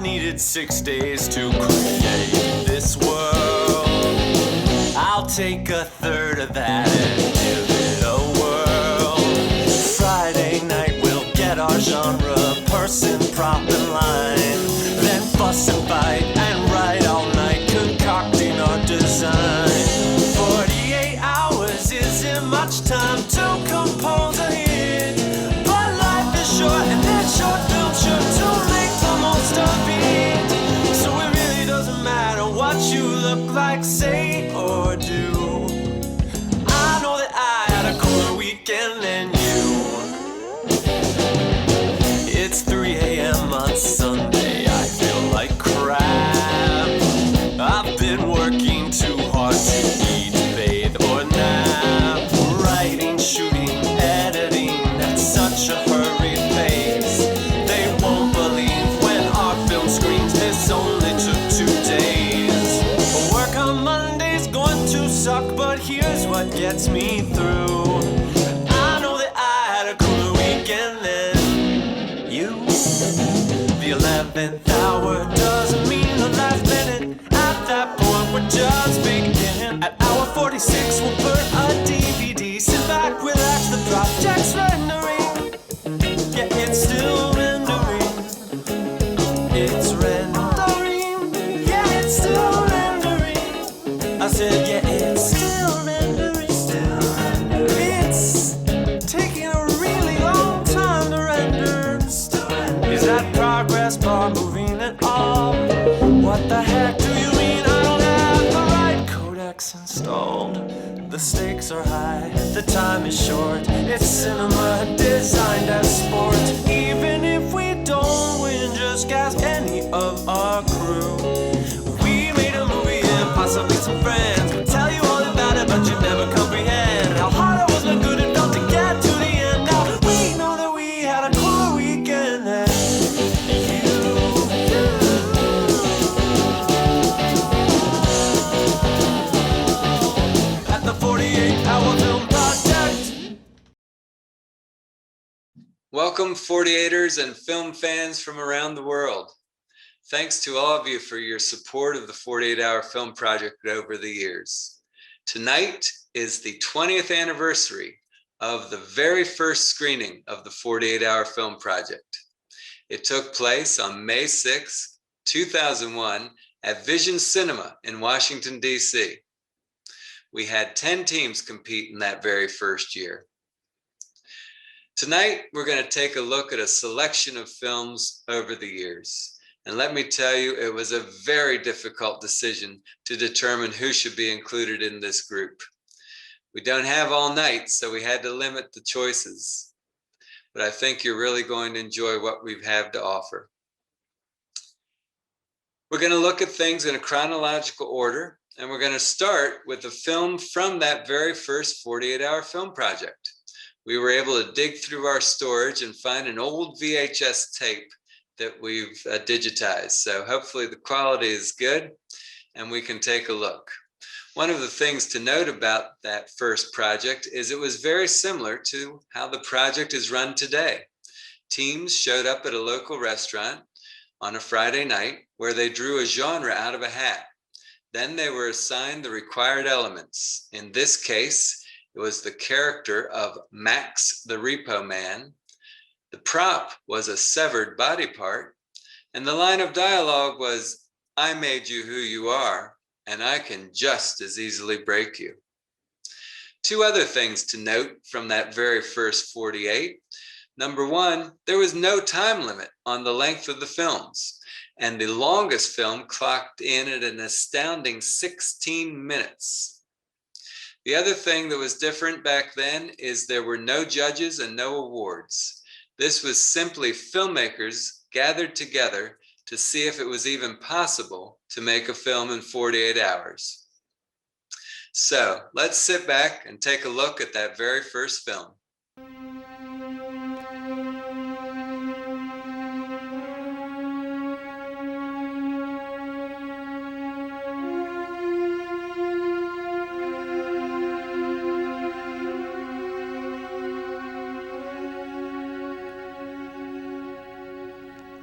needed 6 days to create this world. I'll take a third of that and give it a whirl. Friday night we'll get our genre, person, prop, and line. Then fuss and fight and write all night, concocting our design. 48 hours isn't much time to compose a hit, but life is short and it's short film sure to make the most of it. So it really doesn't matter what you look like, say or do. I know that I had a cooler weekend than you. It's 3 a.m. on Sunday, I feel like crap. I've been working too hard to eat, bathe, or nap. Writing, shooting, editing at such a hurried pace. They won't believe when our film screens this only took 2 days. Work on Monday's going to suck, but here's what gets me through. I know that I had a cooler weekend than you. The 11th hour doesn't mean the last minute. At that point we're just beginning. At hour 46 we'll burn a DVD. Sit back, relax, the project's rendering. Yeah, it's still rendering. It's rendering. Yeah, it's still rendering. I said, yeah, it's still rendering. Still rendering. It's taking a really long time to render. Still rendering. Is that progress bar moving at all? What the heck do you mean I don't have the right codecs installed? The stakes are high, the time is short. It's cinema designed as sport. Even if we don't win, just cast any of our crew. We made a movie and possibly some friends could tell you all about it, but you'd never comprehend how hard it was and good it felt to get to the end. Now we know that we had a cool weekend than you. At the 48-hour film project. Welcome 48ers and film fans from around the world. Thanks to all of you for your support of the 48-Hour Film Project over the years. Tonight is the 20th anniversary of the very first screening of the 48-Hour Film Project. It took place on May 6, 2001 at Vision Cinema in Washington, D.C. We had 10 teams compete in that very first year. Tonight, we're going to take a look at a selection of films over the years. And let me tell you, it was a very difficult decision to determine who should be included in this group. We don't have all night, so we had to limit the choices. But I think you're really going to enjoy what we have to offer. We're going to look at things in a chronological order, and we're going to start with a film from that very first 48-Hour Film Project. We were able to dig through our storage and find an old VHS tape that we've digitized. So hopefully the quality is good and we can take a look. One of the things to note about that first project is it was very similar to how the project is run today. Teams showed up at a local restaurant on a Friday night where they drew a genre out of a hat. Then they were assigned the required elements. In this case, it was the character of Max the Repo Man. The prop was a severed body part, and the line of dialogue was, "I made you who you are, and I can just as easily break you." 2 other things to note from that very first 48. Number 1, there was no time limit on the length of the films, and the longest film clocked in at an astounding 16 minutes. The other thing that was different back then is there were no judges and no awards. This was simply filmmakers gathered together to see if it was even possible to make a film in 48 hours. So let's sit back and take a look at that very first film.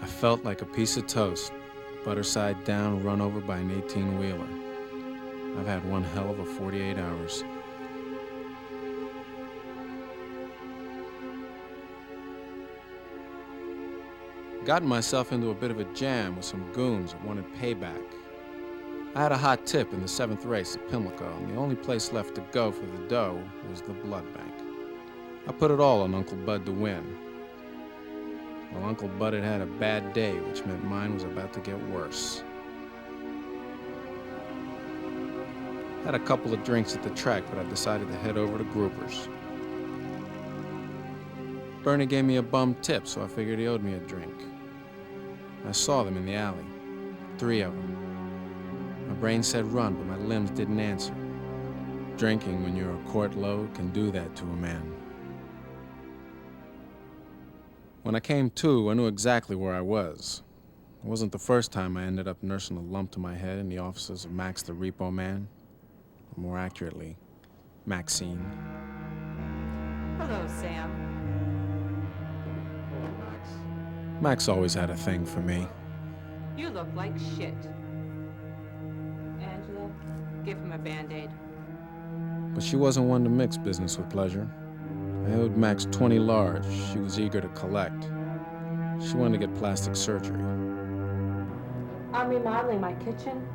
I felt like a piece of toast butter side down, run over by an 18-wheeler. I've had one hell of a 48 hours. Gotten myself into a bit of a jam with some goons that wanted payback. I had a hot tip in the 7th race at Pimlico, and the only place left to go for the dough was the blood bank. I put it all on Uncle Bud to win. Well, Uncle Bud had a bad day, which meant mine was about to get worse. Had a couple of drinks at the track, but I decided to head over to Grouper's. Bernie gave me a bum tip, so I figured he owed me a drink. I saw them in the alley, 3 of them. My brain said run, but my limbs didn't answer. Drinking when you're a quart low can do that to a man. When I came to, I knew exactly where I was. It wasn't the first time I ended up nursing a lump to my head in the offices of Max the Repo Man. Or more accurately, Maxine. Hello, Sam. Max always had a thing for me. You look like shit. Angela, give him a Band-Aid. But she wasn't one to mix business with pleasure. I owed Max 20 large she was eager to collect. She wanted to get plastic surgery. I'm remodeling my kitchen.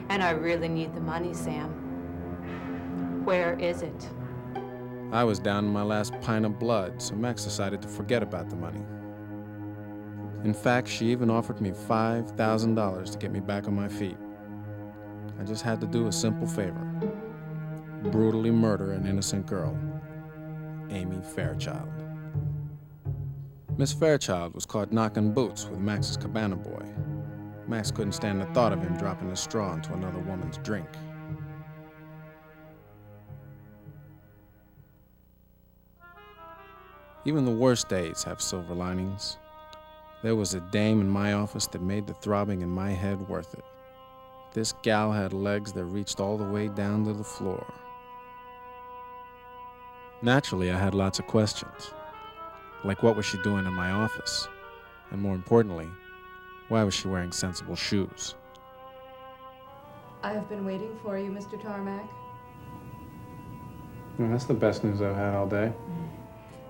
And I really need the money, Sam. Where is it? I was down in my last pint of blood, so Max decided to forget about the money. In fact, she even offered me $5,000 to get me back on my feet. I just had to do a simple favor. Brutally murder an innocent girl, Amy Fairchild. Miss Fairchild was caught knocking boots with Max's cabana boy. Max couldn't stand the thought of him dropping his straw into another woman's drink. Even the worst days have silver linings. There was a dame in my office that made the throbbing in my head worth it. This gal had legs that reached all the way down to the floor. Naturally, I had lots of questions. Like, what was she doing in my office? And more importantly, why was she wearing sensible shoes? I have been waiting for you, Mr. Tarmac. That's the best news I've had all day.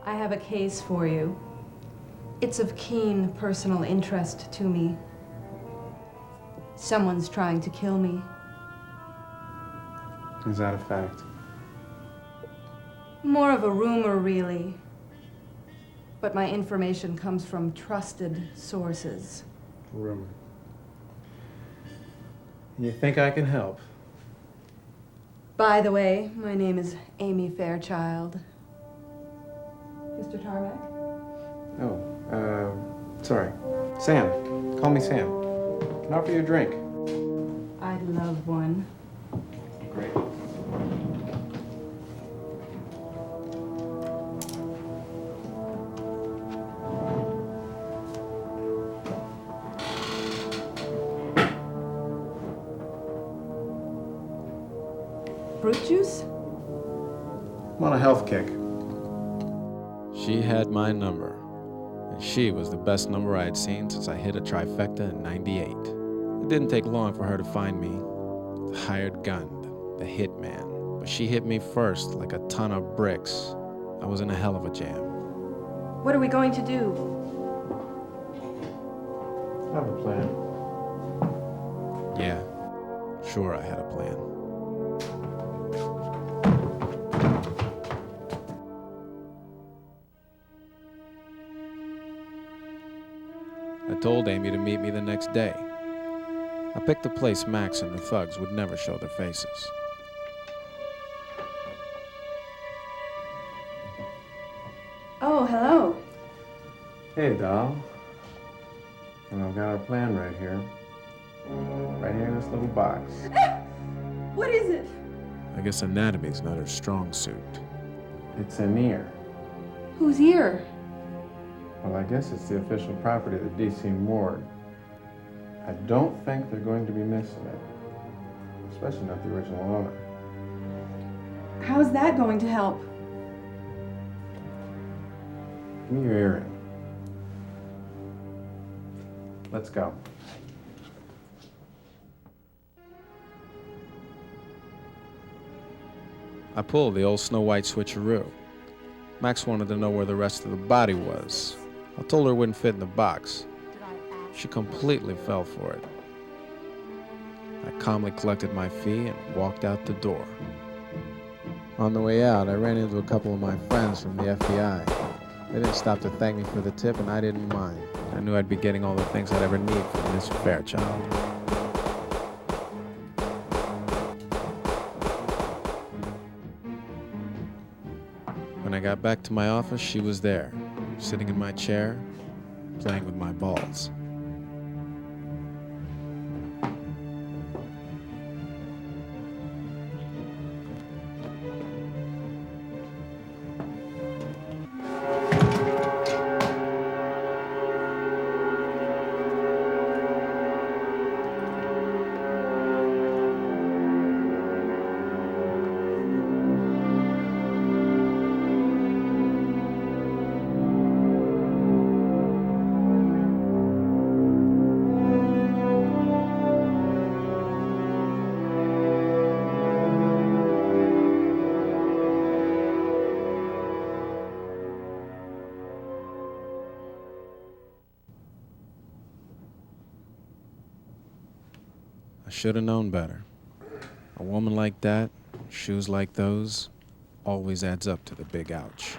I have a case for you. It's of keen personal interest to me. Someone's trying to kill me. Is that a fact? More of a rumor, really. But my information comes from trusted sources. Rumor. You think I can help? By the way, my name is Amy Fairchild. Mr. Tarmac? Sorry. Sam. Call me Sam. Can I offer you a drink? I'd love one. Great. Fruit juice? I'm on a health kick. She had my number, and she was the best number I had seen since I hit a trifecta in '98. It didn't take long for her to find me, the hired gun, the hit man. But she hit me first like a ton of bricks. I was in a hell of a jam. What are we going to do? I have a plan. Yeah, sure I had a plan. I told Amy to meet me the next day. I picked a place Max and the thugs would never show their faces. Oh, hello. Hey, doll. And I've got our plan right here. Right here in this little box. What is it? I guess anatomy's not her strong suit. It's an ear. Whose ear? Well, I guess it's the official property of the D.C. morgue. I don't think they're going to be missing it. Especially not the original owner. How's that going to help? Give me your earring. Let's go. I pulled the old Snow White switcheroo. Max wanted to know where the rest of the body was. I told her it wouldn't fit in the box. She completely fell for it. I calmly collected my fee and walked out the door. On the way out, I ran into a couple of my friends from the FBI. They didn't stop to thank me for the tip, and I didn't mind. I knew I'd be getting all the things I'd ever need from Miss Fairchild. When I got back to my office, she was there, sitting in my chair, playing with my balls. I should have known better. A woman like that, shoes like those, always adds up to the big ouch.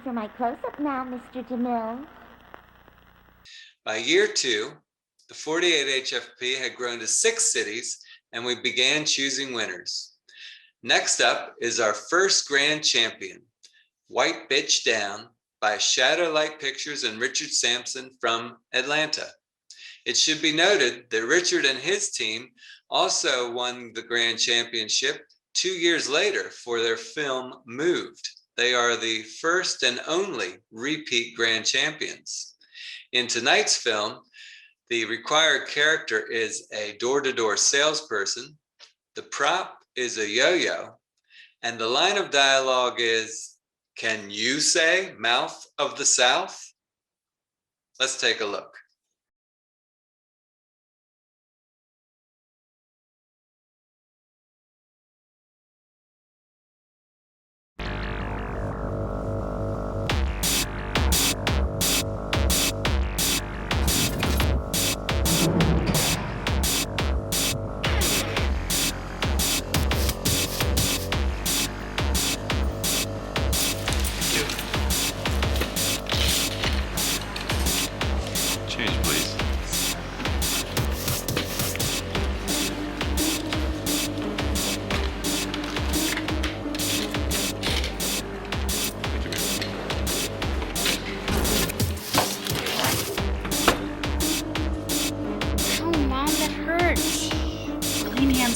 For my close-up now, Mr. DeMille. By year 2, the 48 HFP had grown to 6 cities, and we began choosing winners. Next up is our first grand champion, White Bitch Down, by Shadowlight Pictures and Richard Sampson from Atlanta. It should be noted that Richard and his team also won the grand championship 2 years later for their film Moved. They are the first and only repeat grand champions. In tonight's film, the required character is a door-to-door salesperson. The prop is a yo-yo. And the line of dialogue is, "Can you say mouth of the South?" Let's take a look.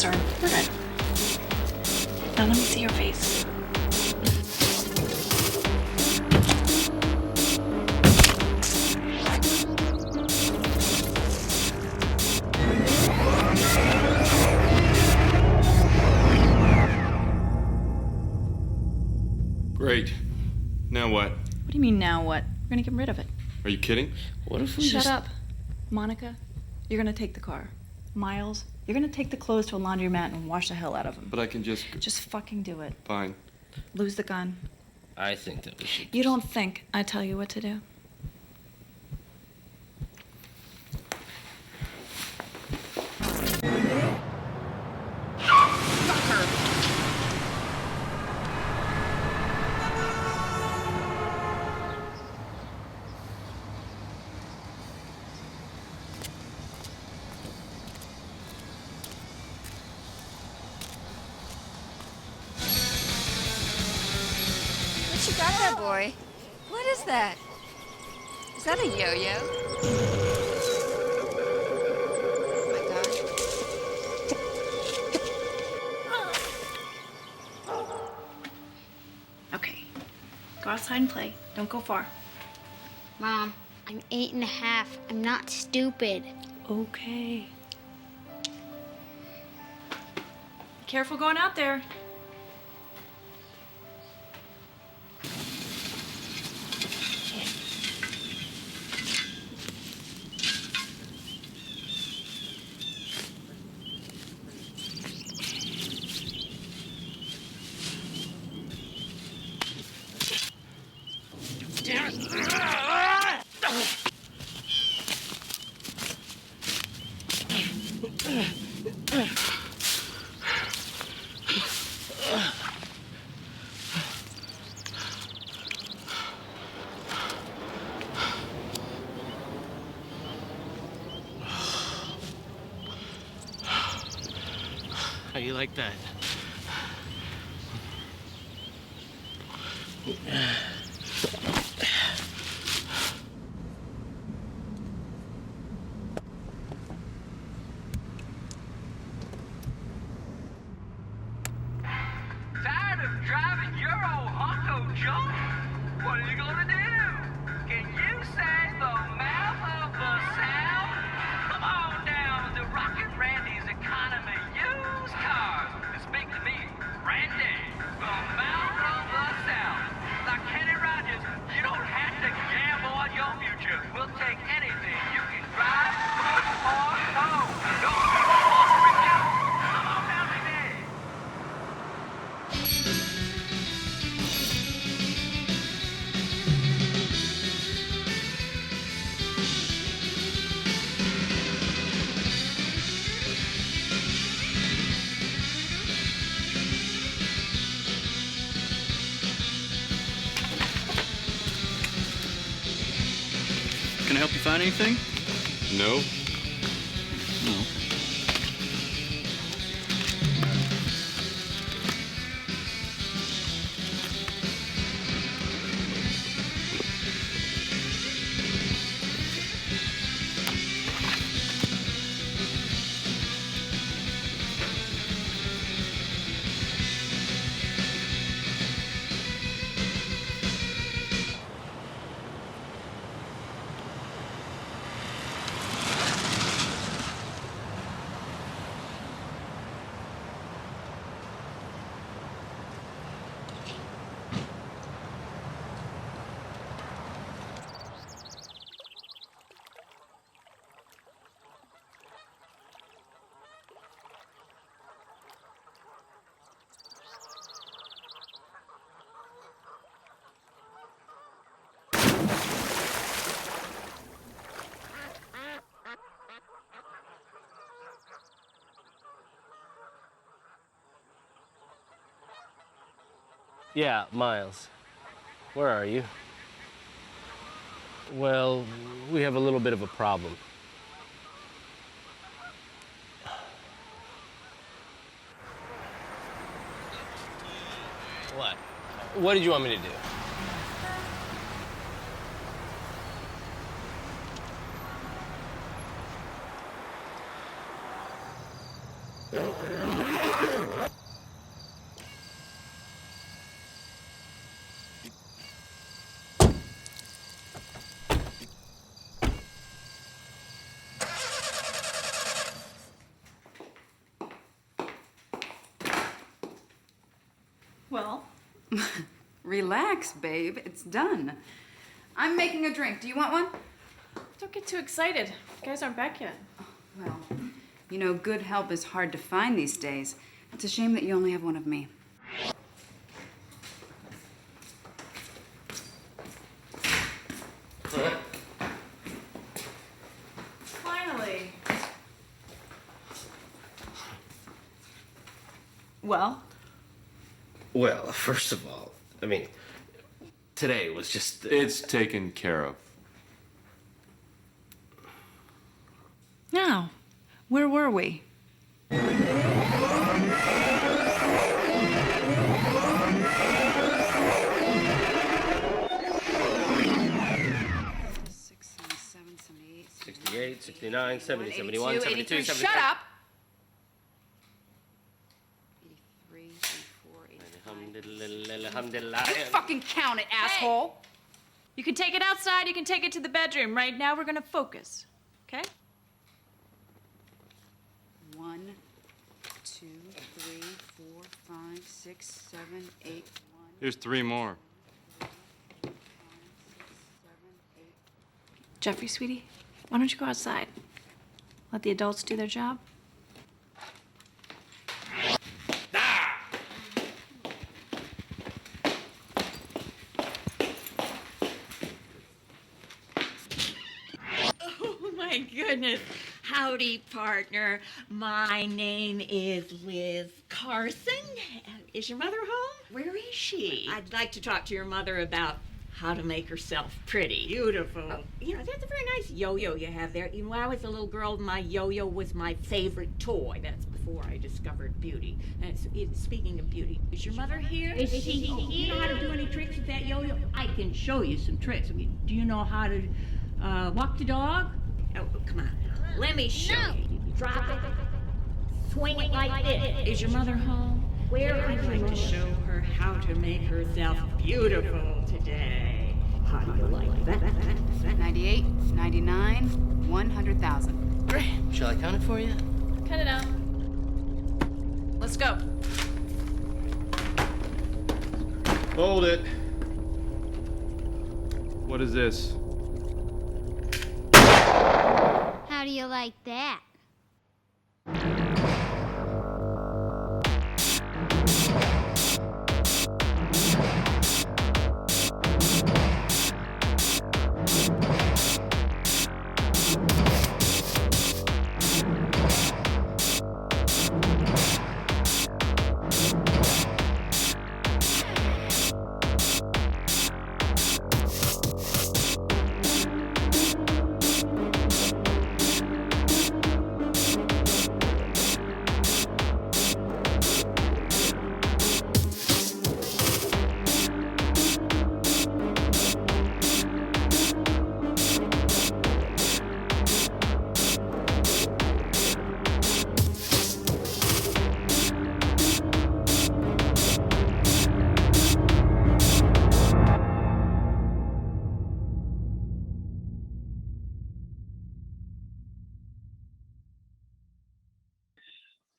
Are important. Now let me see your face. Great. Now what? What do you mean, now what? We're gonna get rid of it. Are you kidding? What if we Shut up. Monica, you're gonna take the car. Miles, you're gonna take the clothes to a laundromat and wash the hell out of them. But I can just... Just fucking do it. Fine. Lose the gun. I think that we should... You don't think I tell you what to do. What you got there, boy? What is that? Is that a yo-yo? Oh my god. Okay. Go outside and play. Don't go far. Mom, I'm 8.5. I'm not stupid. Okay. Careful going out there. How you like that? Tired of driving your old Honko junk? What are you gonna do? Can you say the mouth of the South? Come on down to Rockin' Randy's Economy Used Cars and speak to me, Randy, the mouth of the South. Like Kenny Rogers, you don't have to gamble on your future. We'll take anything you can drive, push, or tow. Don't be forced to refuse. Come on down, baby. Can I help you find anything? No? No. Yeah, Miles. Where are you? Well, we have a little bit of a problem. What? What did you want me to do? Well, Relax, babe. It's done. I'm making a drink. Do you want one? Don't get too excited. You guys aren't back yet. Well, you know, good help is hard to find these days. It's a shame that you only have one of me. Finally. Well? Well, first of all, I mean, today was just... It's taken care of. Now, where were we? '68, '69, '70, '71, 72, 73. Shut up! 83, 84, 85. Alhamdulillah. You fucking count it, asshole! You can take it outside, you can take it to the bedroom. Right now, we're gonna focus. Okay? 1, 2, 3, 4, 5, 6, 7, 8, 1. Here's 3 more. 5, 6, 7, 8. Jeffrey, sweetie, why don't you go outside? Let the adults do their job. Oh, my goodness. Howdy, partner. My name is Liz Carson. Is your mother home? Where is she? I'd like to talk to your mother about how to make herself pretty. Beautiful. You know, that's a very nice yo-yo you have there. Even when I was a little girl, my yo-yo was my favorite toy. That's before I discovered beauty. And speaking of beauty, is your mother here? Is she here? Do you know how to do any tricks with that yo-yo? I can show you some tricks. I mean, do you know how to walk the dog? Oh, come on. Let me show you. Drop it. Swing it like this. Is your mother home? I'd like to show her how to make herself beautiful today. How do you like that? 98, 99, 100,000. Shall I count it for you? Cut it out. Let's go. Hold it. What is this? How do you like that?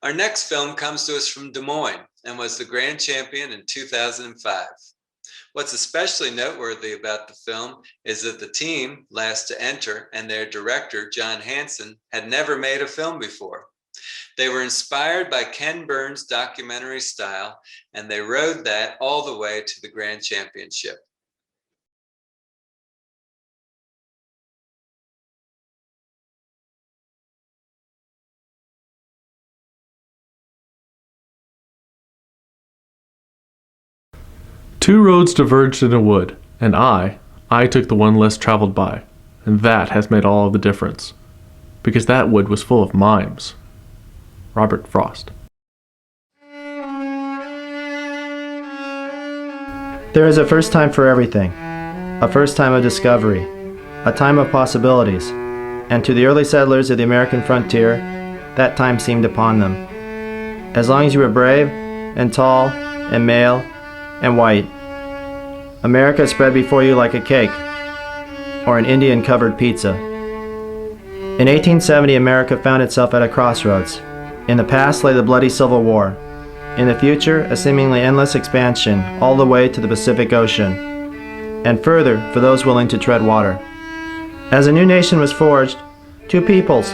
Our next film comes to us from Des Moines and was the grand champion in 2005. What's especially noteworthy about the film is that the team, last to enter, and their director, John Hanson, had never made a film before. They were inspired by Ken Burns' documentary style, and they rode that all the way to the grand championship. Two roads diverged in a wood, and I took the one less traveled by, and that has made all of the difference, because that wood was full of mimes. Robert Frost. There is a first time for everything, a first time of discovery, a time of possibilities, and to the early settlers of the American frontier, that time seemed upon them. As long as you were brave, and tall, and male, and white, America spread before you like a cake, or an Indian-covered pizza. In 1870, America found itself at a crossroads. In the past lay the bloody Civil War. In the future, a seemingly endless expansion all the way to the Pacific Ocean, and further for those willing to tread water. As a new nation was forged, two peoples,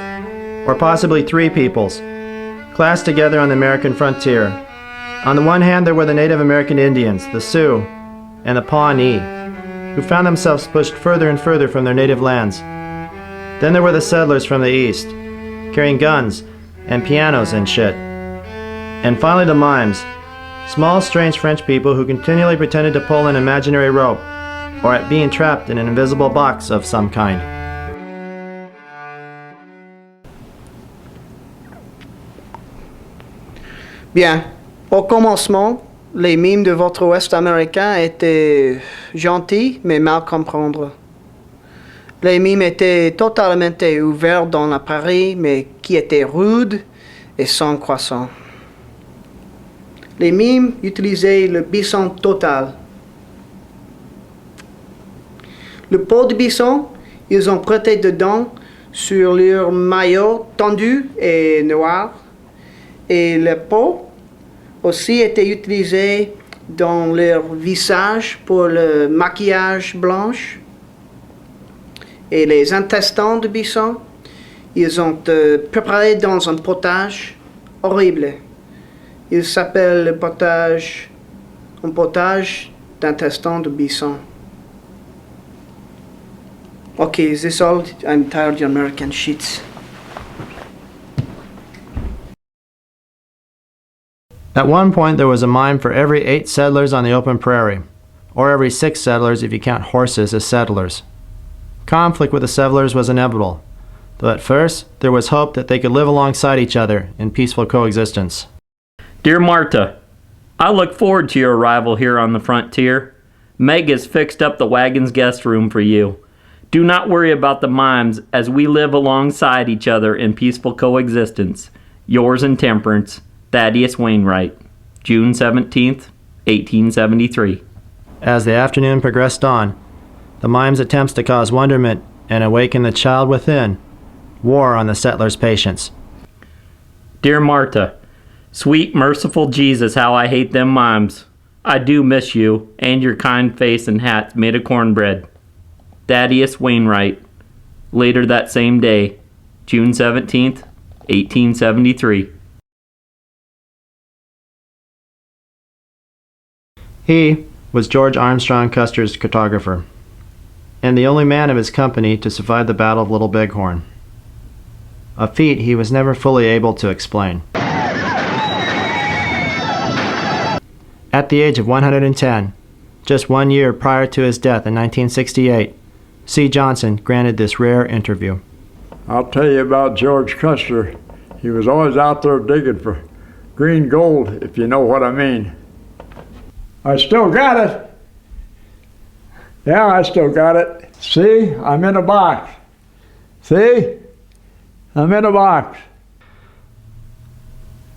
or possibly three peoples, clashed together on the American frontier. On the one hand, there were the Native American Indians, the Sioux, and the Pawnee, who found themselves pushed further and further from their native lands. Then there were the settlers from the east, carrying guns and pianos and shit. And finally the mimes, small, strange French people who continually pretended to pull an imaginary rope, or at being trapped in an invisible box of some kind. Bien, au commencement, les mimes de votre Ouest américain étaient gentils mais mal comprendre. Les mimes étaient totalement ouverts dans la prairie mais qui étaient rudes et sans croissant. Les mimes utilisaient le bison total. Le pot de bison, ils ont prêté dedans sur leur maillot tendu et noir. Et le pot aussi était utilisé dans leur visage pour le maquillage blanche. Et les intestins de bison, ils ont préparé dans un potage horrible. Il s'appelle le potage, un potage d'intestins de bison. Okay, is this all? I'm tired of the American sheets. At one point, there was a mime for every 8 settlers on the open prairie, or every 6 settlers if you count horses as settlers. Conflict with the settlers was inevitable, though at first there was hope that they could live alongside each other in peaceful coexistence. Dear Marta, I look forward to your arrival here on the frontier. Meg has fixed up the wagon's guest room for you. Do not worry about the mimes as we live alongside each other in peaceful coexistence. Yours in temperance, Thaddeus Wainwright, June 17th, 1873. As the afternoon progressed on, the mime's attempts to cause wonderment and awaken the child within wore on the settlers' patience. Dear Marta, sweet, merciful Jesus, how I hate them mimes. I do miss you and your kind face and hat made of cornbread. Thaddeus Wainwright, later that same day, June 17th, 1873. He was George Armstrong Custer's cartographer, and the only man of his company to survive the Battle of Little Bighorn, a feat he was never fully able to explain. At the age of 110, just 1 year prior to his death in 1968, C. Johnson granted this rare interview. I'll tell you about George Custer. He was always out there digging for green gold, if you know what I mean. I still got it. Yeah, I still got it. See, I'm in a box. See? I'm in a box.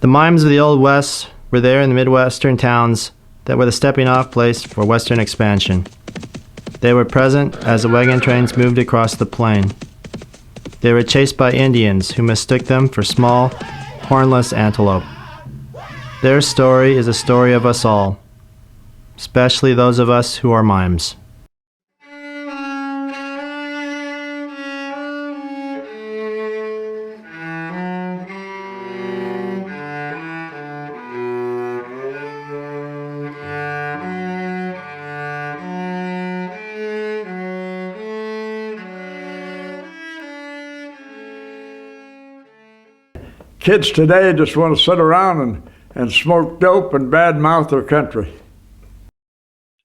The mimes of the Old West were there in the Midwestern towns that were the stepping-off place for Western expansion. They were present as the wagon trains moved across the plain. They were chased by Indians who mistook them for small, hornless antelope. Their story is a story of us all, especially those of us who are mimes. Kids today just want to sit around and smoke dope and badmouth their country.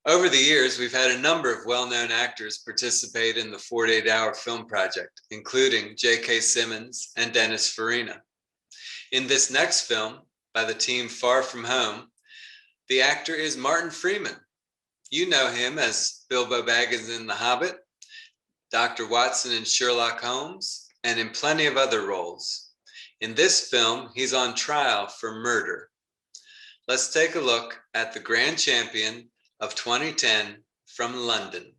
Over the years, we've had a number of well-known actors participate in the 48-hour film project, including J.K. Simmons and Dennis Farina. In this next film, by the team Far From Home, the actor is Martin Freeman. You know him as Bilbo Baggins in The Hobbit, Dr. Watson in Sherlock Holmes, and in plenty of other roles. In this film, he's on trial for murder. Let's take a look at the grand champion of 2010 from London.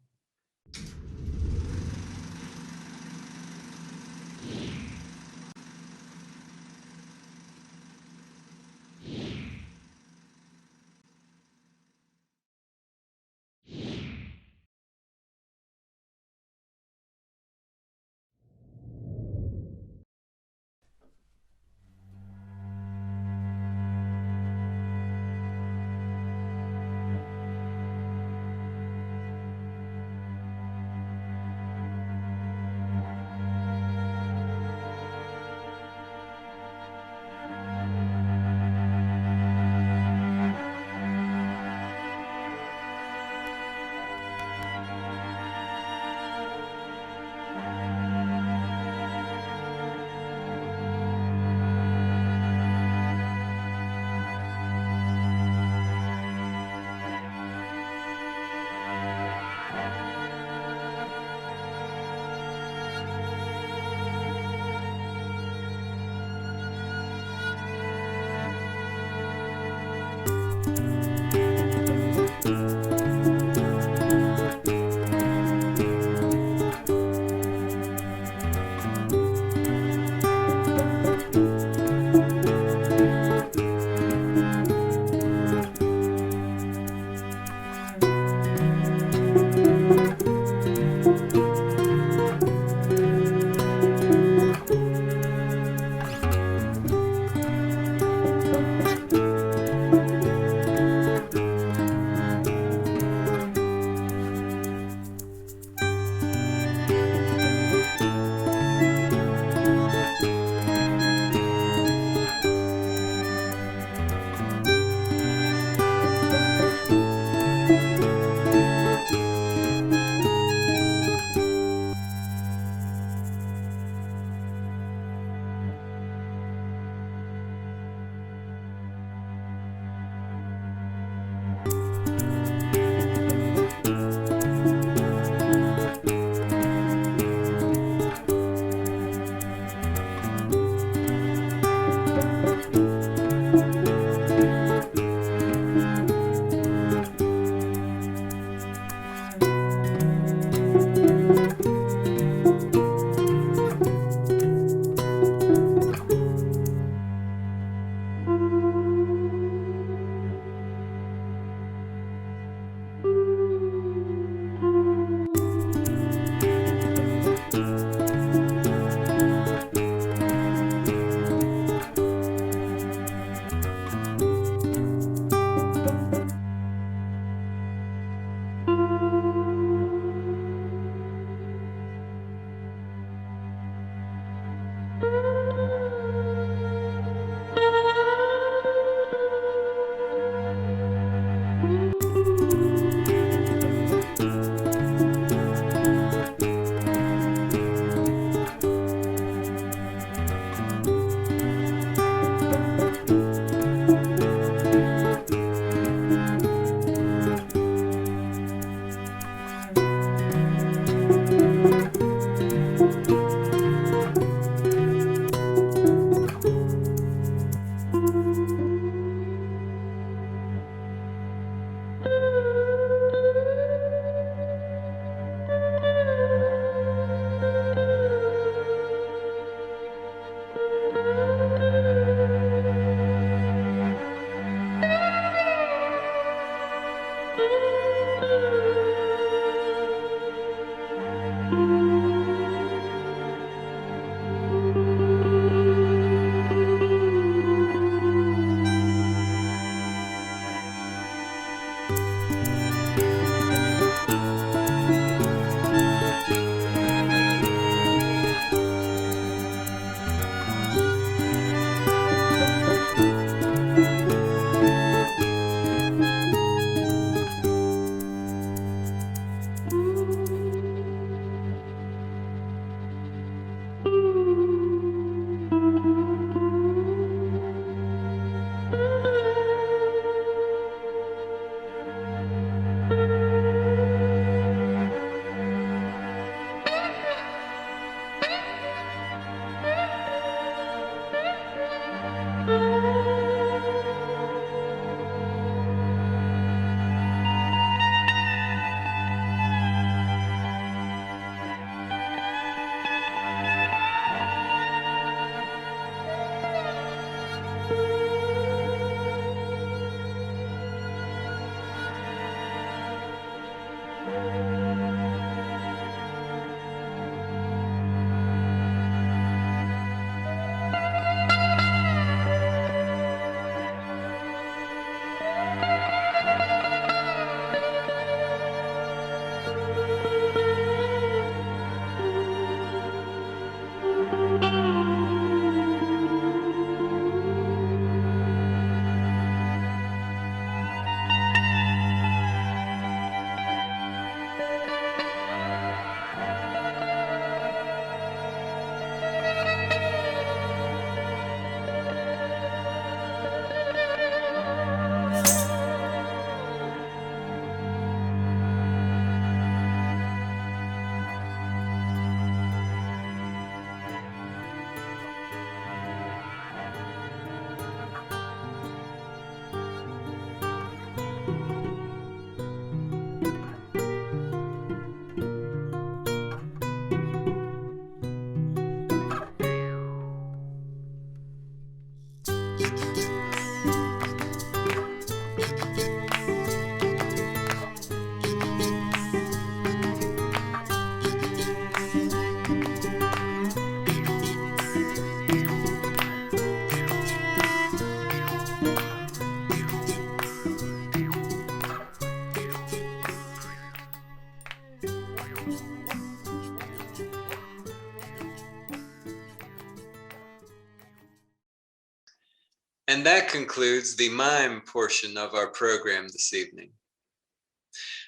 And that concludes the mime portion of our program this evening.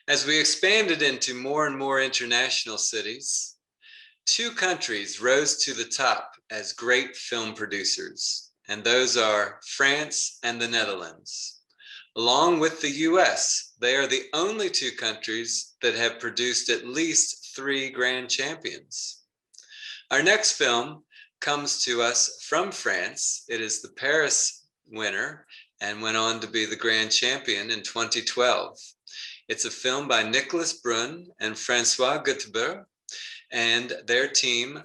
As we expanded into more and more international cities, 2 countries rose to the top as great film producers, and those are France and the Netherlands. Along with the US, they are the only 2 countries that have produced at least 3 grand champions. Our next film comes to us from France. It is the Paris winner and went on to be the grand champion in 2012. It's a film by Nicolas Brun and Francois Guttebert and their team,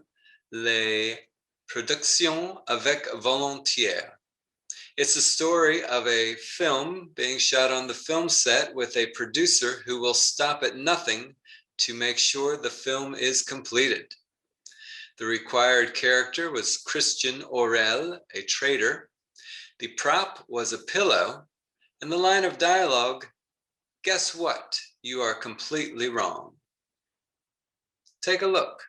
Les Productions avec Volontiers. It's a story of a film being shot on the film set with a producer who will stop at nothing to make sure the film is completed. The required character was Christian Aurel, a traitor. The prop was a pillow, and the line of dialogue, guess what? You are completely wrong. Take a look.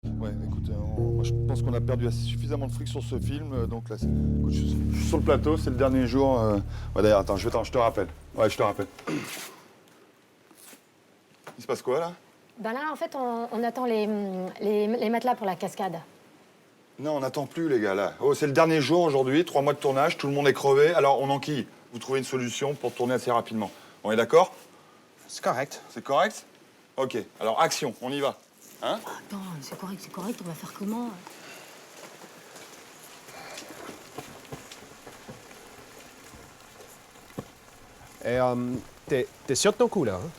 Ouais, écoute, moi je pense qu'on a perdu suffisamment de fric sur ce film, donc là, écoute, je suis sur le plateau, c'est le dernier jour. Ouais, d'ailleurs, attends, je te rappelle. Ouais, je te rappelle. Il se passe quoi, là? Ben là, en fait, on attend les matelas pour la cascade. Non, on n'attend plus, les gars, là. Oh, c'est le dernier jour aujourd'hui, 3 mois de tournage, tout le monde est crevé. Alors, on enquille. Vous trouvez une solution pour tourner assez rapidement. On est d'accord? C'est correct. C'est correct? Ok, alors action, on y va. Hein? Attends, c'est correct, on va faire comment? Et t'es sûr de ton coup, là, hein?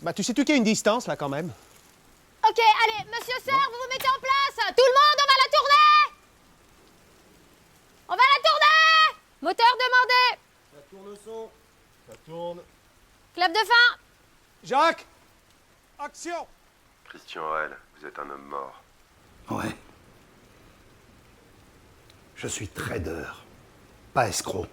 Bah, tu sais-tu qu'il y a une distance, là, quand même? Ok, allez, monsieur Serre, vous vous mettez en place. Tout le monde, on va la tourner. On va la tourner. Moteur demandé. Ça tourne le son. Ça tourne. Clap de fin. Jacques! Action! Christian Hell, vous êtes un homme mort. Ouais. Je suis trader, pas escroc.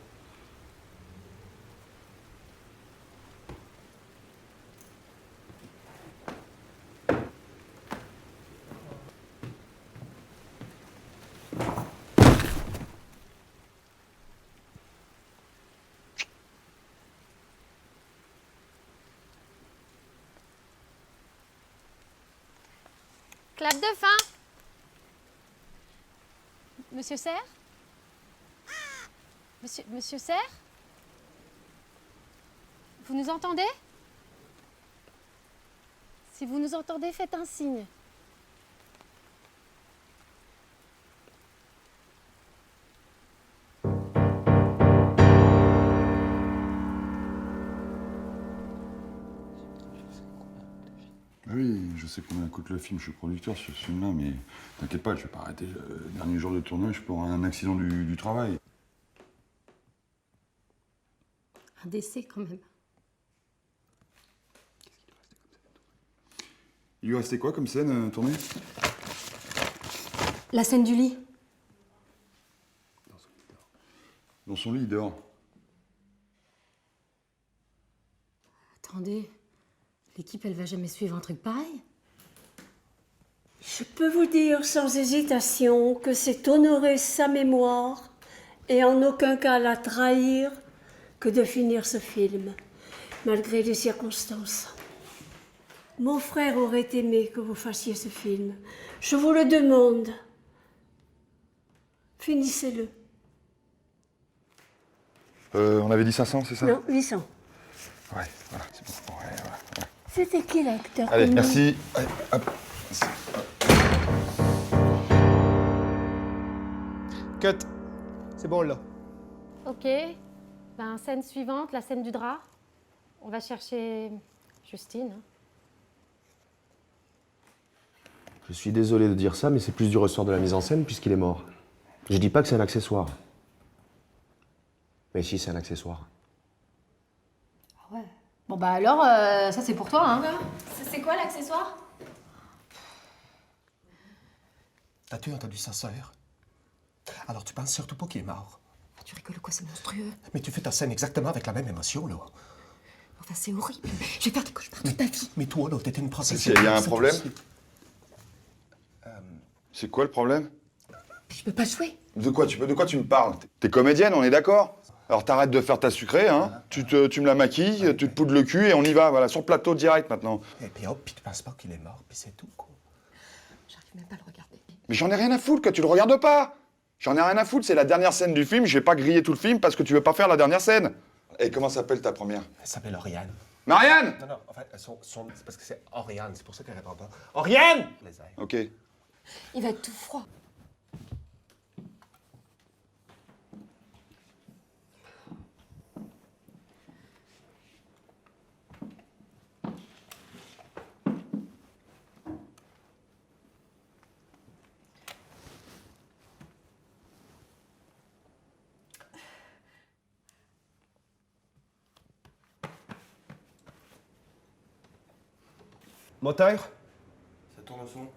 Clap de fin. Monsieur Serre? Monsieur Serre? Vous nous entendez? Si vous nous entendez, faites un signe. Oui, je sais combien coûte le film, je suis producteur sur ce film-là, mais t'inquiète pas, je vais pas arrêter le dernier jour de tournage pour un accident du travail. Un décès, quand même. Il lui restait quoi comme scène tournée? La scène du lit. Dans son lit, dehors. Attendez, l'équipe, elle va jamais suivre un truc pareil? Je peux vous dire sans hésitation que c'est honorer sa mémoire et en aucun cas la trahir que de finir ce film, malgré les circonstances. Mon frère aurait aimé que vous fassiez ce film. Je vous le demande. Finissez-le. On avait dit 500, c'est ça? Non, 800. Ouais, voilà, c'est bon. Ouais, voilà. C'était qui l'acteur? Allez, merci. Allez, hop. Cut. C'est bon, là. Ok. Ben, scène suivante, la scène du drap. On va chercher Justine. Je suis désolé de dire ça, mais c'est plus du ressort de la mise en scène puisqu'il est mort. Je dis pas que c'est un accessoire. Mais si, c'est un accessoire. Ah ouais. Bon bah alors, ça c'est pour toi, hein. C'est quoi l'accessoire? T'as-tu entendu sa sœur? Alors tu penses surtout pas qu'il est mort. Tu rigoles quoi, c'est monstrueux. Mais tu fais ta scène exactement avec la même émotion, là. Enfin, c'est horrible. Je vais faire des cauchemars toute ta vie. Mais toi, là, t'étais une professionnelle. Il y a un problème? C'est quoi le problème? Je peux pas jouer. De quoi tu me parles? T'es comédienne, on est d'accord? Alors t'arrêtes de faire ta sucrée, hein? Tu me la maquilles, tu te poudres le cul et on y va, voilà, sur le plateau direct maintenant. Et puis hop, puis tu penses pas qu'il est mort, puis c'est tout, quoi. J'arrive même pas à le regarder. Mais j'en ai rien à foutre que tu le regardes pas! J'en ai rien à foutre, c'est la dernière scène du film, je vais pas griller tout le film parce que tu veux pas faire la dernière scène. Et comment s'appelle ta première? Elle s'appelle Oriane. Marianne! Non, en fait, c'est parce que c'est Oriane, c'est pour ça qu'elle répond pas. Oriane! Ok. Il va être tout froid. Moteur? Ça tourne au son?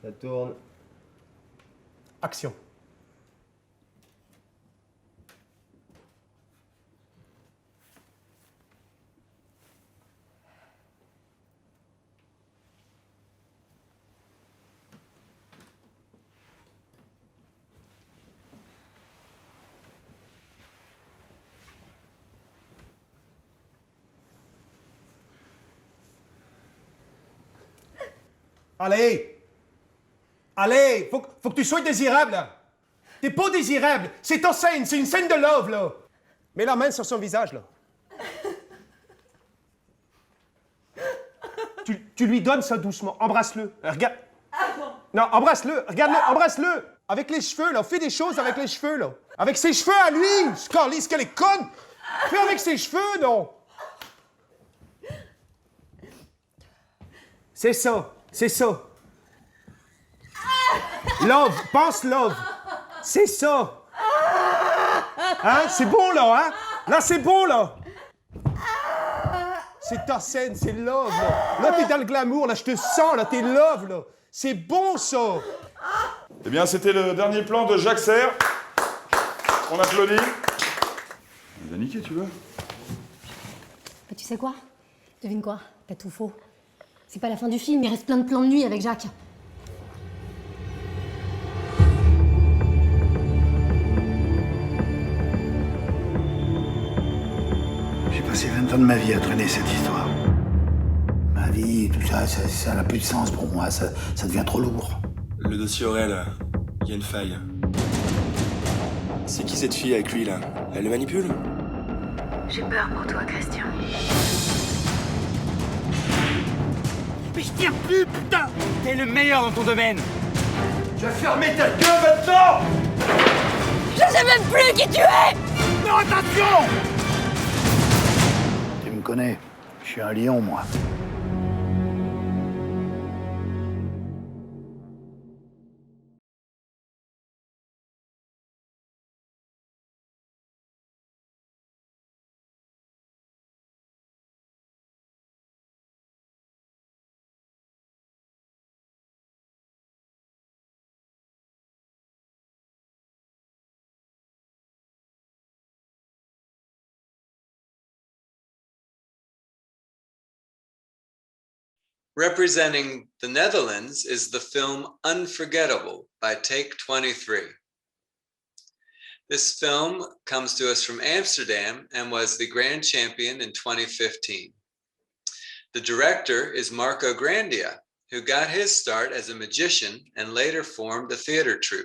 Ça tourne. Action. Allez! Allez! Faut que tu sois désirable, là! T'es pas désirable! C'est ta scène! C'est une scène de love, là! Mets la main sur son visage, là. Tu lui donnes ça doucement. Embrasse-le. Regarde. Non, embrasse-le. Regarde-le. Embrasse-le. Avec les cheveux, là. Fais des choses avec les cheveux, là. Avec ses cheveux à lui! Scarlise, qu'elle est conne! Fais avec ses cheveux, non? C'est ça, c'est ça. Love, pense love. C'est ça. Hein? C'est bon, là, hein? Là, c'est bon, là. C'est ta scène, c'est love, là. Là, t'es dans le glamour, là, je te sens, là, t'es love, là. C'est bon, ça. Eh bien, c'était le dernier plan de Jacques Serre. On applaudit. On va niquer, tu veux? Bah, tu sais quoi? Devine quoi? T'as tout faux. C'est pas la fin du film, il reste plein de plans de nuit avec Jacques. J'ai passé 20 ans de ma vie à traîner cette histoire. Ma vie, tout ça, ça n'a plus de sens pour moi, ça devient trop lourd. Le dossier Aurel, il y a une faille. C'est qui cette fille avec lui, là? Elle le manipule? J'ai peur pour toi, Christian. Mais je tire plus, putain! T'es le meilleur dans ton domaine! Tu vas fermer ta gueule maintenant! Je sais même plus qui tu es! Non, attention! Tu me connais, je suis un lion, moi. Representing the Netherlands is the film Unforgettable by Take 23. This film comes to us from Amsterdam and was the grand champion in 2015. The director is Marco Grandia, who got his start as a magician and later formed a theater troupe.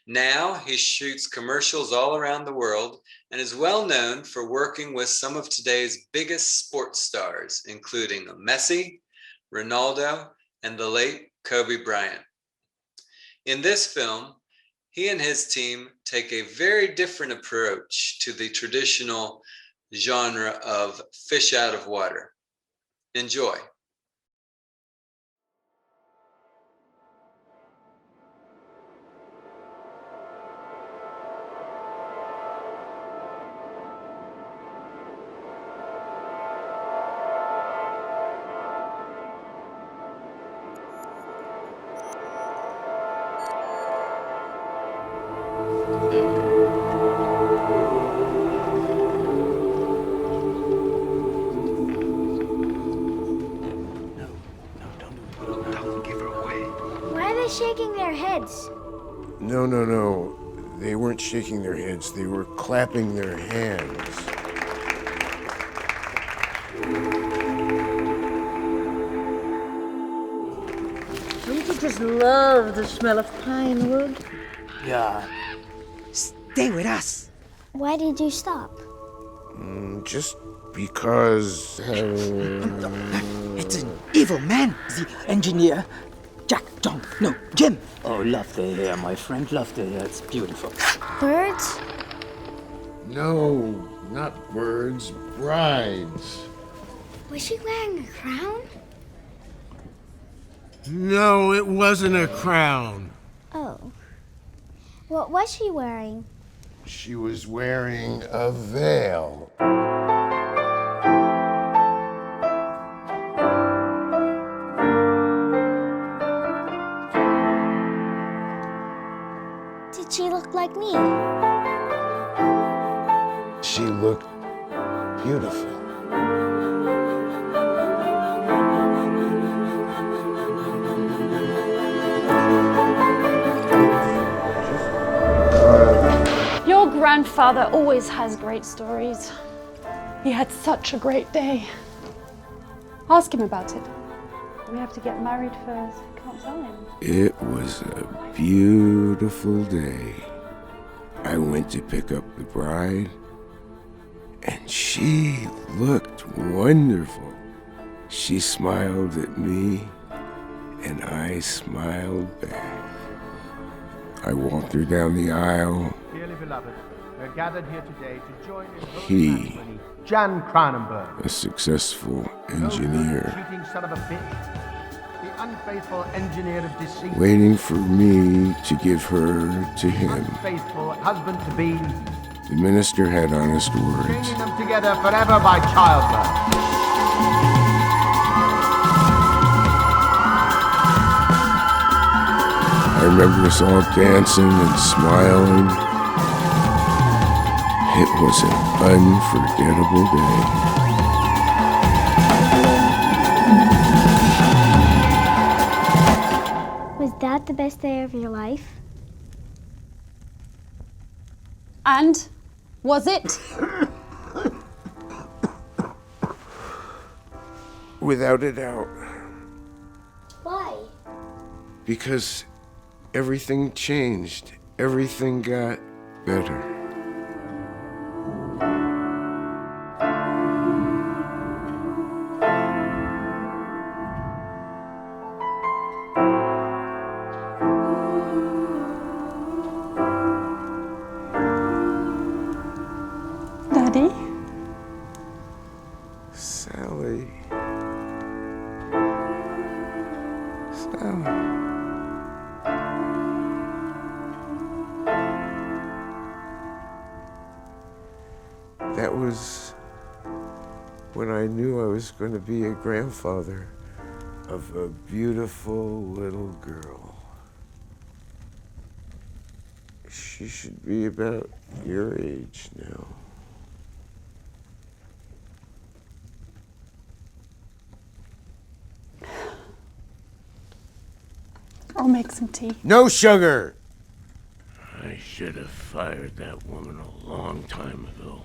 Now he shoots commercials all around the world and is well known for working with some of today's biggest sports stars, including Messi, Ronaldo, and the late Kobe Bryant. In this film, he and his team take a very different approach to the traditional genre of fish out of water. Enjoy. Shaking their heads. No. They weren't shaking their heads. They were clapping their hands. Don't you just love the smell of pine wood? Yeah. Stay with us. Why did you stop? Just because... It's an evil man, the engineer. Jack, John, no, Jim. Oh, love the hair, my friend, love the hair. It's beautiful. Birds? No, not birds, brides. Was she wearing a crown? No, it wasn't a crown. Oh. What was she wearing? She was wearing a veil. Did she look like me? She looked beautiful. Your grandfather always has great stories. He had such a great day. Ask him about it. We have to get married first. We can't tell him. It was a beautiful day. I went to pick up the bride, and she looked wonderful. She smiled at me, and I smiled back. I walked her down the aisle. Dearly beloved, We're gathered here today to join in He, matrimony. Jan Cronenberg, a successful engineer, cheating son of a bitch, the unfaithful engineer of deceit, waiting for me to give her to him. faithful husband-to-be, The minister had honest words. chaining them together forever by childbirth. I remember us all dancing and smiling. It was an unforgettable day. Was that the best day of your life? And? Was it? Without a doubt. Why? Because everything changed. Everything got better. Daddy? Sally. Sally. That was when I knew I was going to be a grandfather of a beautiful little girl. She should be about your age now. I'll make some tea. No sugar! I should have fired that woman a long time ago.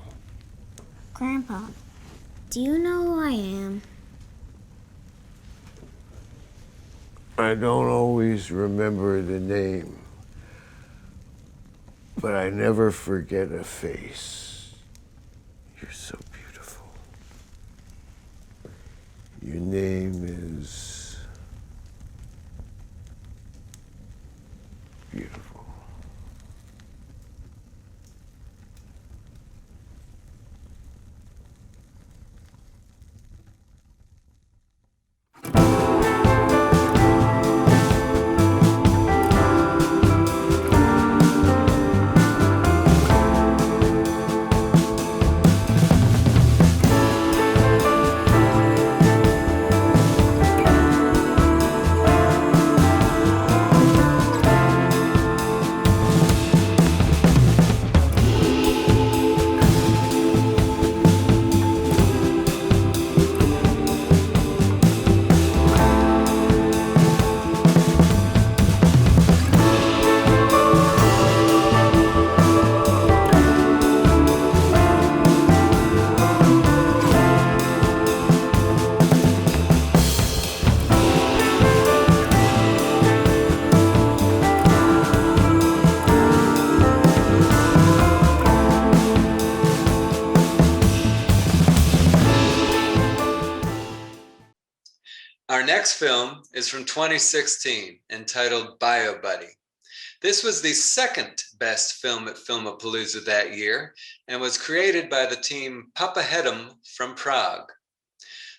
Grandpa, do you know who I am? I don't always remember the name, but I never forget a face. You're so beautiful. Your name is beautiful. Our next film is from 2016, entitled Bio Buddy. This was the second best film at Filmapalooza that year and was created by the team Papahedem from Prague.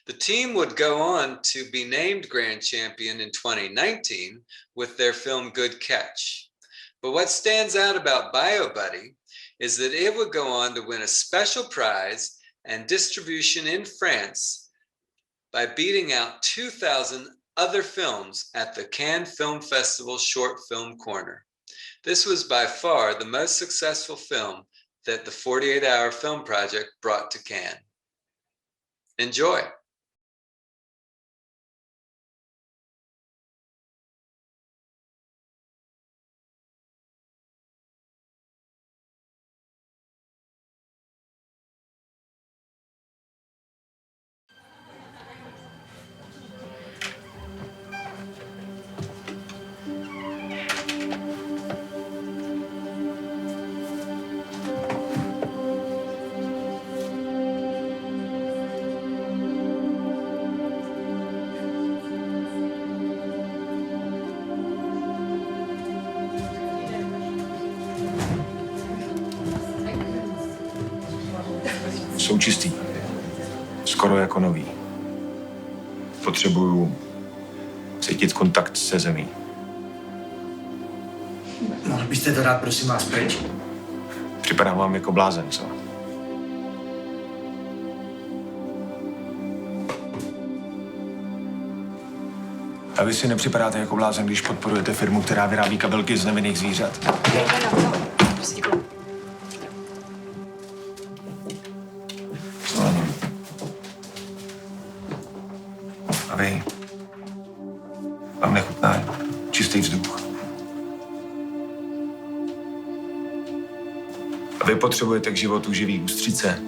The team would go on to be named grand champion in 2019 with their film Good Catch. But what stands out about Bio Buddy is that it would go on to win a special prize and distribution in France by beating out 2,000 other films at the Cannes Film Festival Short Film Corner. This was by far the most successful film that the 48-Hour Film Project brought to Cannes. Enjoy. jsou čistý. Skoro jako nový. Potřebuju cítit kontakt se zemí. Mohl byste to dát, prosím vás, pryč? Připadám vám jako blázen, co? A vy si nepřipadáte jako blázen, když podporujete firmu, která vyrábí kabelky z nevinných zvířat? A vy? Vám nechutná čistý vzduch. A vy potřebujete k životu živý ústřice.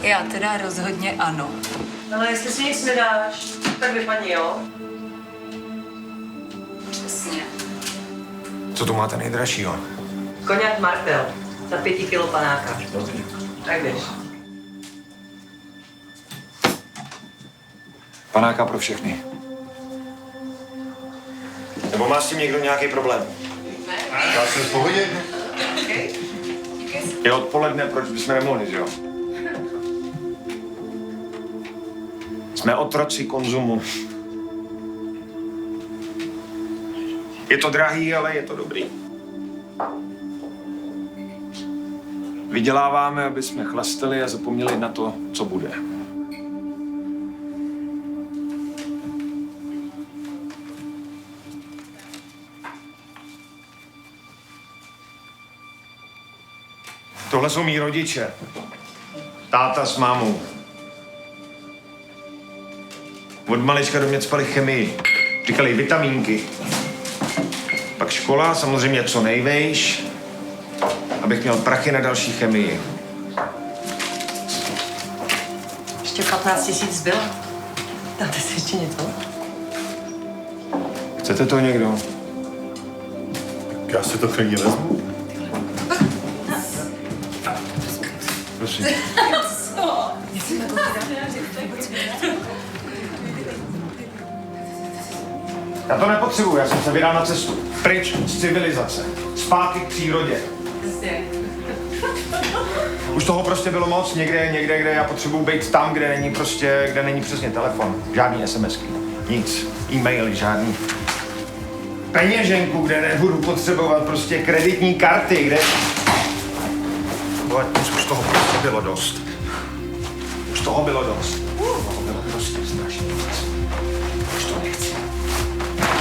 Já teda rozhodně ano. Ale jestli si nic nedáš, tak vypadni, jo? Přesně. Co tu máte nejdražšího? Koněk Martel. Za 5 kilo panáka. Tak běž. Panáka pro všechny. Nebo má s tím někdo nějaký problém? Já jsem v pohodě. Je odpoledne, proč bychom nemohli, že jo? Jsme otroci konzumu. Je to drahý, ale je to dobrý. Vyděláváme, aby jsme chlastali a zapomněli na to, co bude. Tohle jsou mý rodiče. Táta s mámou. Od malička do mě cpali chemii. Říkali vitamínky. Pak škola, samozřejmě co nejvejš, abych měl prachy na další chemii. Ještě 15 000 zbylo. Dáte si ještě něco? Chcete to někdo? Já si to klidně vezmu. Prosím. Co? Já to nepotřebuji, já jsem se vydal na cestu. Pryč z civilizace. Zpátky k přírodě. Už toho prostě bylo moc, někde, kde já potřebuji být tam, kde není přesně telefon. Žádný SMSky, nic. E-maily, žádný. Peněženku, kde nebudu potřebovat prostě kreditní karty, kde... Už toho prostě bylo dost. Už toho bylo dost. Toho bylo prostě strašně moc. Už to nechci.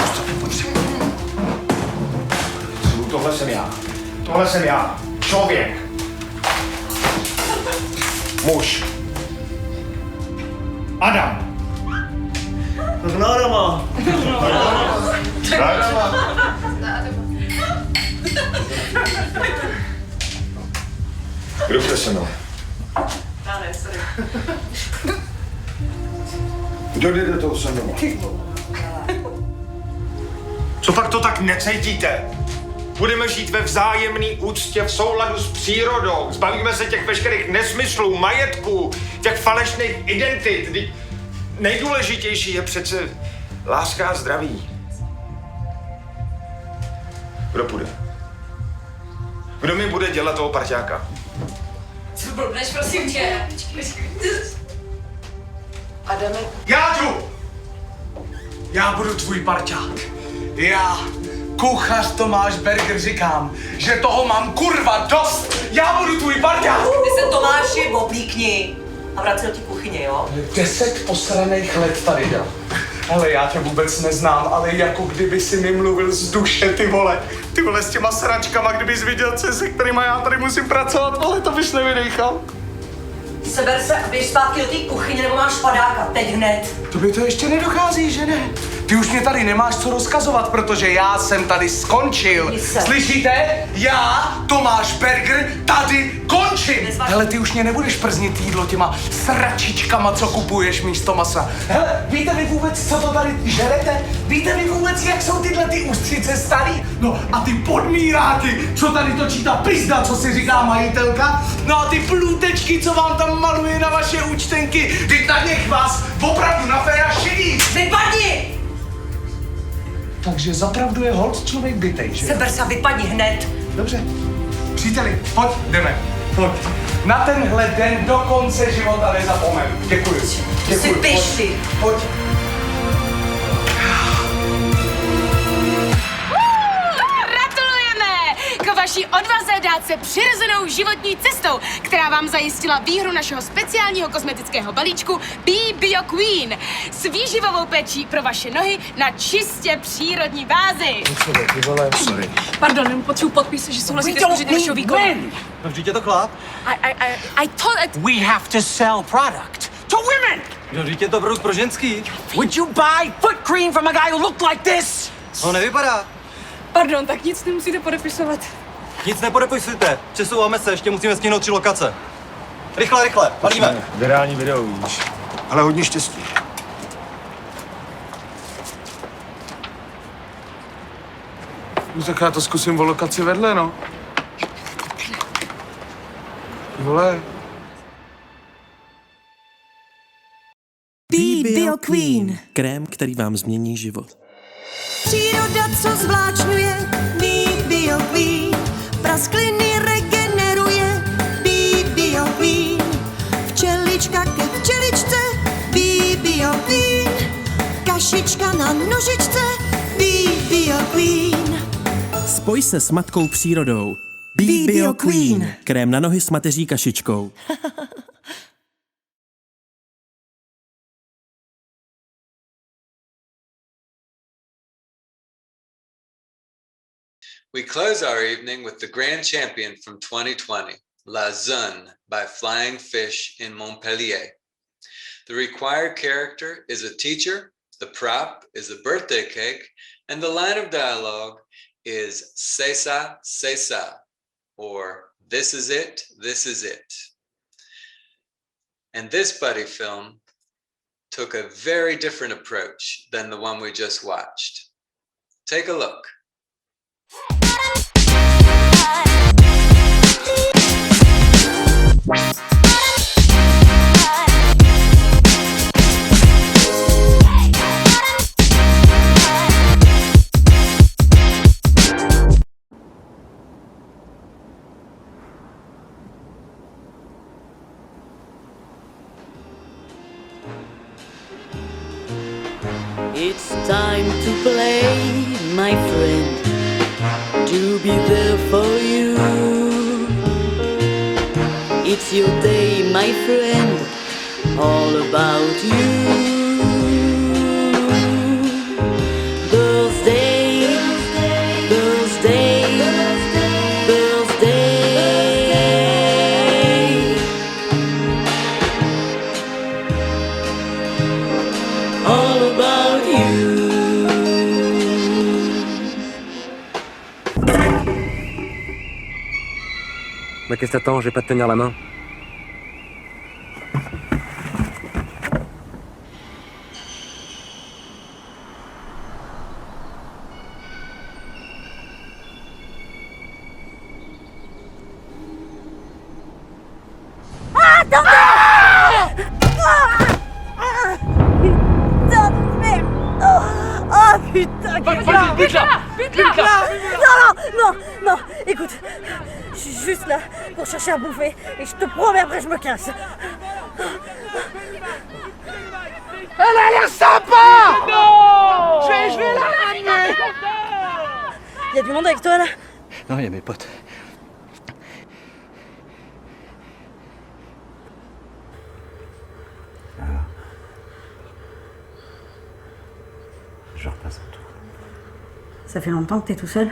Už to nepotřebuji. Tohle jsem já. Tohle jsem já. Člověk. Muž. Adam. Tak na Adama. Na Adama. Kdo chce se mnou? Já ne, sorry. Kdo jde do toho se mnou? Co pak to tak necítíte? Budeme žít ve vzájemné úctě v souladu s přírodou. Zbavíme se těch veškerých nesmyslů, majetků, těch falešných identit. Nejdůležitější je přece láska a zdraví. Kdo půjde? Kdo mi bude dělat toho parťáka? Co blbneš, prosím tě? Adame. Já jdu! Já budu tvůj parťák. Já, kuchař Tomáš Berger, říkám, že toho mám kurva dost. Já budu tvůj parťák. Ty se Tomáši oblíkni a vrať se do té kuchyně, jo? 10 posraných let tady dělám. Hele, já tě vůbec neznám, ale jako kdyby si mi mluvil z duše, ty vole. Ty vole, s těma sračkama, kdybys viděl, se kterýma já tady musím pracovat, vole, to bys nevydechal. Seber se a běž zpátky do té kuchyně, nebo máš padáka, teď hned. Tobě to ještě nedochází, že ne? Ty už mě tady nemáš co rozkazovat, protože já jsem tady skončil. Slyšíte? Já, Tomáš Berger, tady končím. Hele, ty už mě nebudeš prznit jídlo těma sračičkama, co kupuješ místo masa. Hele, víte vy vůbec, co to tady žerete? Víte vy vůbec, jak jsou tyhle ty ústřice starý? No a ty podmíráky, co tady točí ta pizda, co si říká majitelka? No a ty plůtečky, co vám tam maluje na vaše účtenky. Vždyť na něch vás opravdu na féra šedí. Vypadni! Takže zapravdu je holt člověk bytej, že? Seber se a vypadni hned. Dobře. Příteli, pojď, jdeme. Pojď. Na tenhle den do konce života nezapomenu. Děkuji. Si pišli. Pojď. K vaší odvaze dát se přirozenou životní cestou, která vám zajistila výhru našeho speciálního kosmetického balíčku Be Bio Queen s výživovou péčí pro vaše nohy na čistě přírodní bázi. Sorry. Pardon, potřebuji podpis, že souhlasíte s pořízením našeho výkonu. No vždyť je to chlap. I thought it... We have to sell product to women! No vždyť je to produkt pro ženský. Would you buy foot cream from a guy who looked like this? No nevypadá. Pardon, tak nic nemusíte podepisovat. Nic nepodepisujte. Přesouváme se, ještě musíme stihnout 3 lokace. Rychle, palíme. Virální video, víš. Ale hodně štěstí. Tak já to zkusím o lokaci vedle, no. Vole. Be Bio Queen. Krém, který vám změní život. Příroda, co zvláčňuje, Be Bio Queen. Praskliny regeneruje, Be Bio Queen. Včelička ke včeličce, Be Bio Queen. Kašička na nožičce, Be Bio Queen. Spoj se s matkou přírodou. Be Bio Queen. Krém na nohy s mateří kašičkou. We close our evening with the grand champion from 2020, La Zone by Flying Fish in Montpellier. The required character is a teacher, the prop is a birthday cake, and the line of dialogue is "C'est ça, c'est ça," or "This is it, this is it." And this buddy film took a very different approach than the one we just watched. Take a look. It's time to play, my friend, to be there for you. It's your day, my friend, all about you. Birthday, birthday, birthday. All about you. Mais qu'est-ce que t'attends? Je vais pas te tenir la main. Oh putain, vite là! Non, écoute, je suis juste là pour chercher à bouffer et je te promets après je me casse. Elle a l'air sympa! Non! Je vais la ramener! Y'a du monde avec toi là? Non, y a mes potes. Je repasse en tout. Ça fait longtemps que t'es tout seul?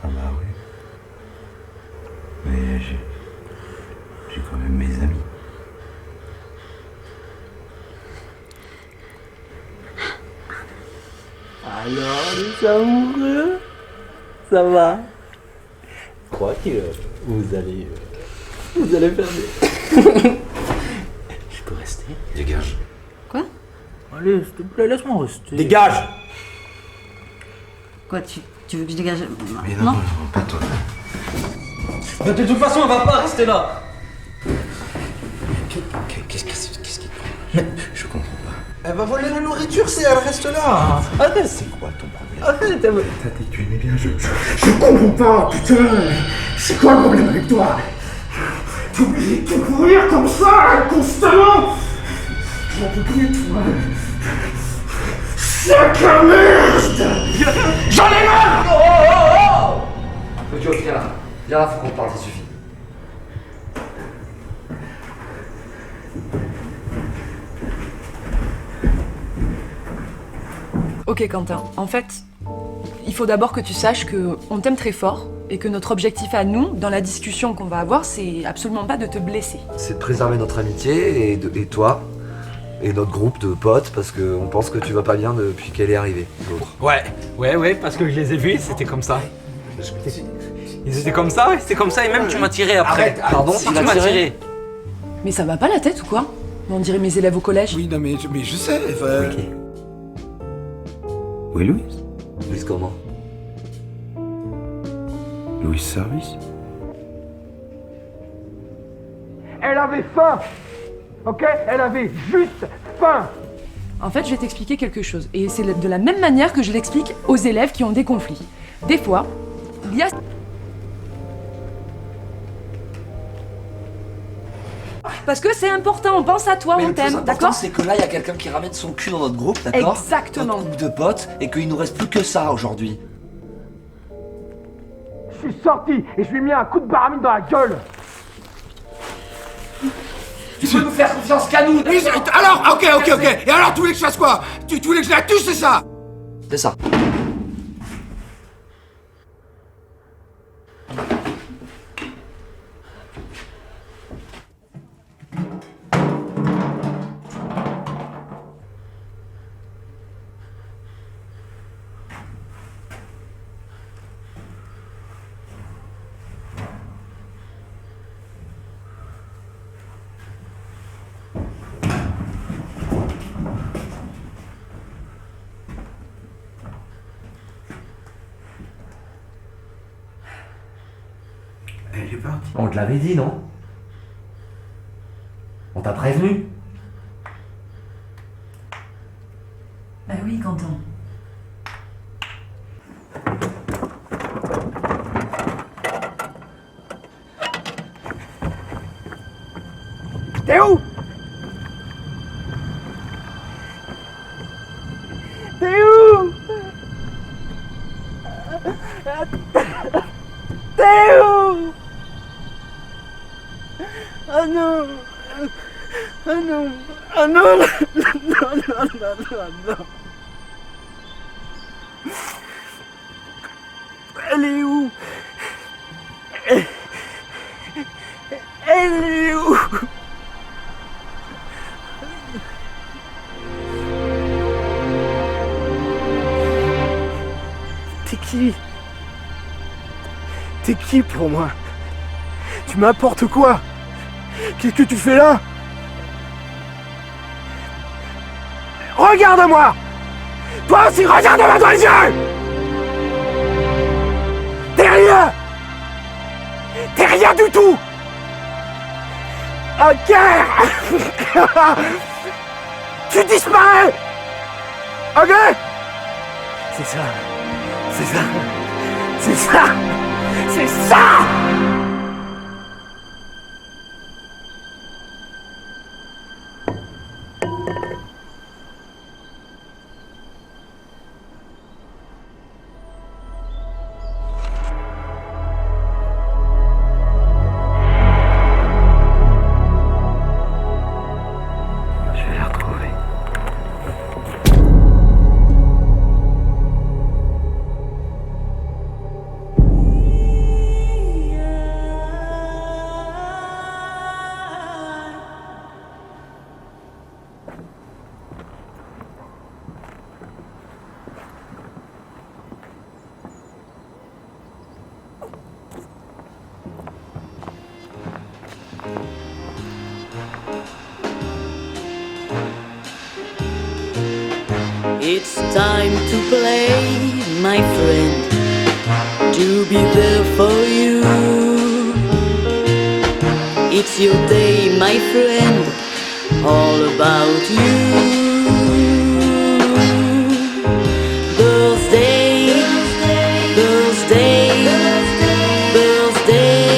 Ah bah oui. Mais j'ai quand même mes amis. Alors, les amoureux, ça va? Je crois que vous allez faire des... Je peux rester? Dégage. Quoi? Allez, s'il te plaît, laisse-moi rester. Dégage! Quoi, tu veux que je dégage? Mais non, pas toi. Mais de toute façon, elle va pas rester là. Qu'est-ce qui te prend? Je comprends pas. Elle va voler la nourriture si elle reste là. Arrête, c'est quoi ton problème? Arrête, T'as dit que tu aimais bien, je comprends pas, putain. C'est quoi le problème avec toi? T'oublies de courir comme ça, constamment. J'en peux plus de toi. Sac à merde. J'en ai marre. Ok, viens là. Viens là, faut qu'on parle, ça suffit. Ok Quentin, en fait, il faut d'abord que tu saches que on t'aime très fort et que notre objectif à nous, dans la discussion qu'on va avoir, c'est absolument pas de te blesser. C'est de préserver notre amitié et toi et notre groupe de potes parce qu'on pense que tu vas pas bien depuis qu'elle est arrivée, l'autre. Ouais, parce que je les ai vus, c'était comme ça. Ils étaient comme ça, ouais, c'était comme ça, et même tu m'as tiré après. Arrête, pardon, si tu tu m'as m'as tiré. tiré. Mais ça va pas la tête ou quoi? On dirait mes élèves au collège. Oui, non, mais je sais. Ok. Oui, Louise? Louise comment? Louise Service? Elle avait faim. Ok? Elle avait juste faim. En fait, je vais t'expliquer quelque chose. Et c'est de la même manière que je l'explique aux élèves qui ont des conflits. Des fois, il y a... Parce que c'est important, on pense à toi, Mais on le plus t'aime, important, d'accord? c'est que là, il y a quelqu'un qui ramène son cul dans notre groupe, d'accord? Exactement. Notre groupe de potes, et qu'il nous reste plus que ça aujourd'hui. Je suis sorti et je lui ai mis un coup de baramine dans la gueule. Tu peux nous faire confiance qu'à nous! Oui, alors, ok. Et alors, tu voulais que je fasse quoi? Tu voulais que je la tue, c'est ça? C'est ça. Elle est partie. On te l'avait dit, non? On t'a prévenu? Bah oui, Quentin. T'es où? T'es où? T'es où? Oh non! Oh non! Oh non! Non! Elle est où? Elle est où? T'es qui? T'es qui pour moi? Tu m'apportes quoi? Qu'est-ce que tu fais là? Regarde-moi! Toi aussi, regarde-moi dans les yeux! T'es rien! T'es rien du tout! Ok! Tu disparais! Ok? C'est ça! C'est ça! C'est ça! C'est ça! Je vais la retrouver. It's time to play, my friend, to be there for you. It's your day, my friend, all about you. Birthday, birthday, birthday.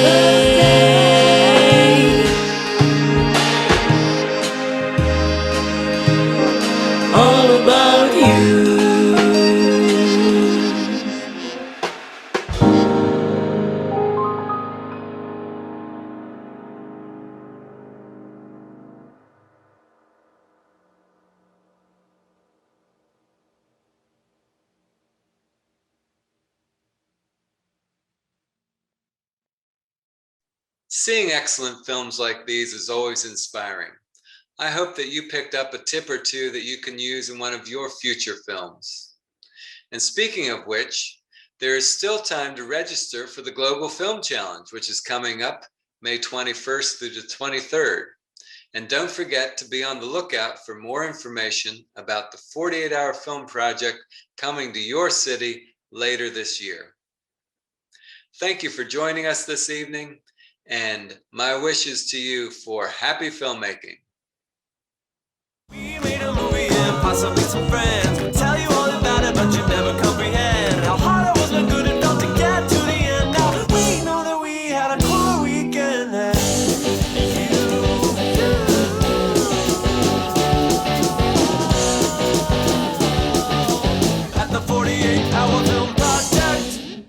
Seeing excellent films like these is always inspiring. I hope that you picked up a tip or two that you can use in one of your future films. And speaking of which, there is still time to register for the Global Film Challenge, which is coming up May 21st through the 23rd. And don't forget to be on the lookout for more information about the 48-hour film project coming to your city later this year. Thank you for joining us this evening, and my wishes to you for happy filmmaking. We made a movie and possibly some friends.